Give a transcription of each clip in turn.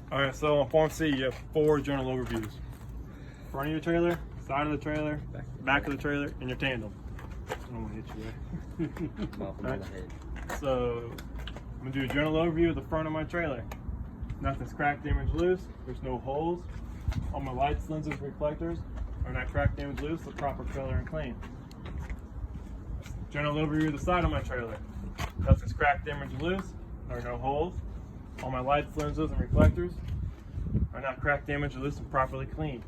All right, so on Form C, you have 4 journal overviews. Front of your trailer, side of the trailer, back of the trailer, and your tandem. I don't want to hit you there. Right. So I'm gonna do a journal overview of the front of my trailer. Nothing's cracked, damaged, loose. There's no holes. All my lights, lenses, reflectors are not cracked, damaged, loose. The proper color and clean. Journal overview of the side of my trailer. Nothing's cracked, damaged, loose. There are no holes. All my lights, lenses, and reflectors are not cracked, damaged, loose, and properly cleaned.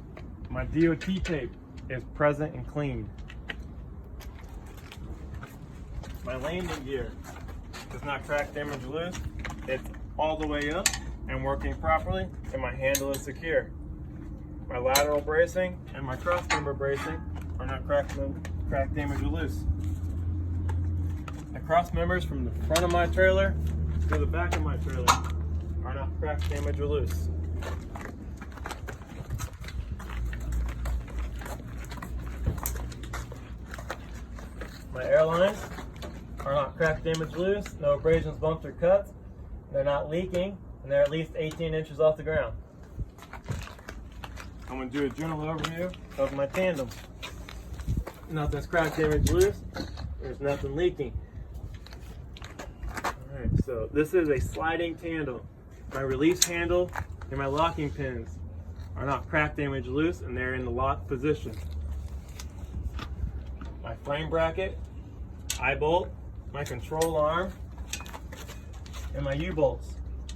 My DOT tape is present and clean. My landing gear is not cracked, damaged, loose. It's all the way up and working properly, and my handle is secure. My lateral bracing and my cross member bracing are not cracked, damaged, or loose. The cross members from the front of my trailer to the back of my trailer are not cracked, damaged, or loose. My airlines are not cracked, damaged, loose, no abrasions, bumps, or cuts. They're not leaking, and they're at least 18 inches off the ground. I'm going to do a general overview of my tandem. Nothing's cracked, damaged, loose. There's nothing leaking. Alright, so this is a sliding tandem. My release handle and my locking pins are not cracked, damaged, loose, and they're in the lock position. My frame bracket, eye bolt, my control arm, and my U-bolts.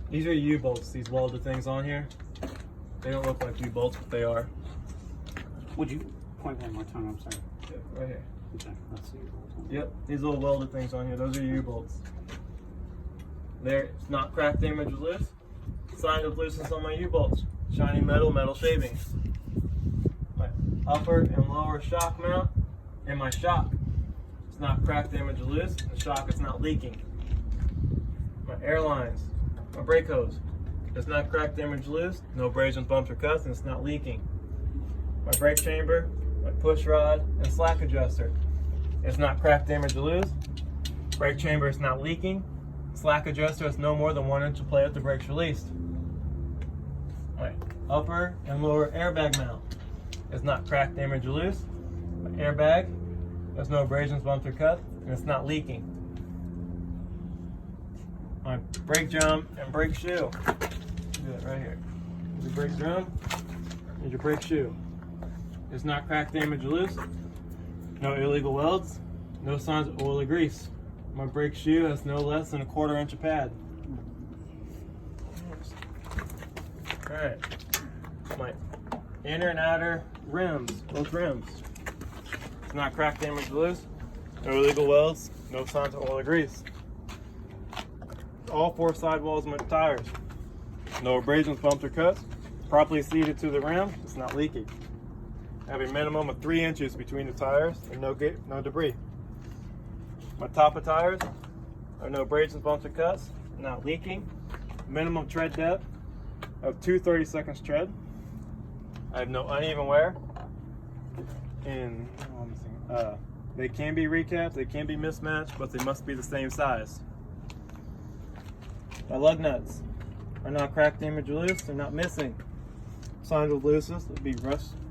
These are U-bolts, these welded things on here. They don't look like U-bolts, but they are. Would you point one more time? I'm sorry. Yeah, right here. Okay, let's see. Yep, these little welded things on here, those are U-bolts. It's not cracked, damaged, or loose. Sign of looseness on my U-bolts. Shiny metal, metal shavings. My upper and lower shock mount and my shock. It's not cracked, damaged, or loose. The shock is not leaking. My airlines, my brake hose. It's not cracked, damaged, loose. No abrasions, bumps, or cuts, and it's not leaking. My brake chamber, my push rod, and slack adjuster. It's not cracked, damaged, or loose. Brake chamber is not leaking. Slack adjuster is no more than 1 inch of play if the brake's released. My upper and lower airbag mount is not cracked, damaged, or loose. My airbag, there's no abrasions, bumps, or cuts, and it's not leaking. My brake drum and brake shoe. Do it right here. Your brake drum and your brake shoe. It's not cracked, damaged, or loose. No illegal welds. No signs of oil or grease. My brake shoe has no less than 1/4 inch of pad. Alright. My inner and outer rims, both rims. It's not cracked, damaged, or loose. No illegal welds. No signs of oil or grease. All 4 sidewalls of my tires. No abrasions, bumps, or cuts. Properly seated to the rim. It's not leaking. I have a minimum of 3 inches between the tires and no debris. My top of tires are no abrasions, bumps, or cuts. Not leaking. Minimum tread depth of 2 30-seconds tread. I have no uneven wear. And they can be recapped, they can be mismatched, but they must be the same size. My lug nuts are not cracked, damaged, or loose. They're not missing. Signs of looseness would be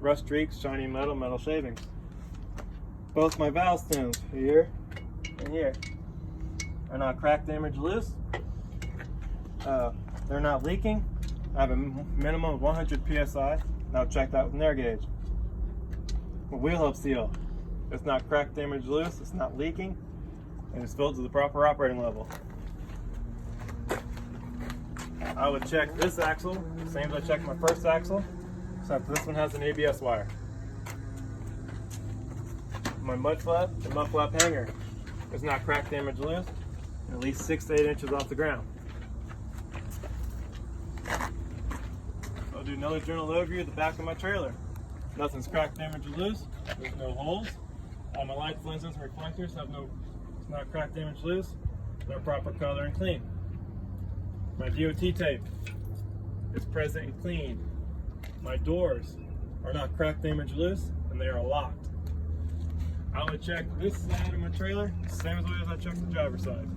rust streaks, shiny metal, metal shavings. Both my valve stems here and here are not cracked, damaged, or loose. They're not leaking. I have a minimum of 100 psi. Now check that with an air gauge. My wheel hub seal. It's not cracked, damaged, or loose. It's not leaking, and it's filled to the proper operating level. I would check this axle, same as I checked my first axle, except this one has an ABS wire. My mud flap and mud flap hanger is not cracked, damaged, or loose, and at least 6 to 8 inches off the ground. I'll do another journal overview of the back of my trailer. Nothing's cracked, damaged, or loose. There's no holes. All my lights, lenses, and reflectors it's not cracked, damaged, loose. They're proper color and clean. My DOT tape is present and clean. My doors are not cracked, damaged, loose, and they are locked. I would check this side of my trailer the same as I check the driver's side.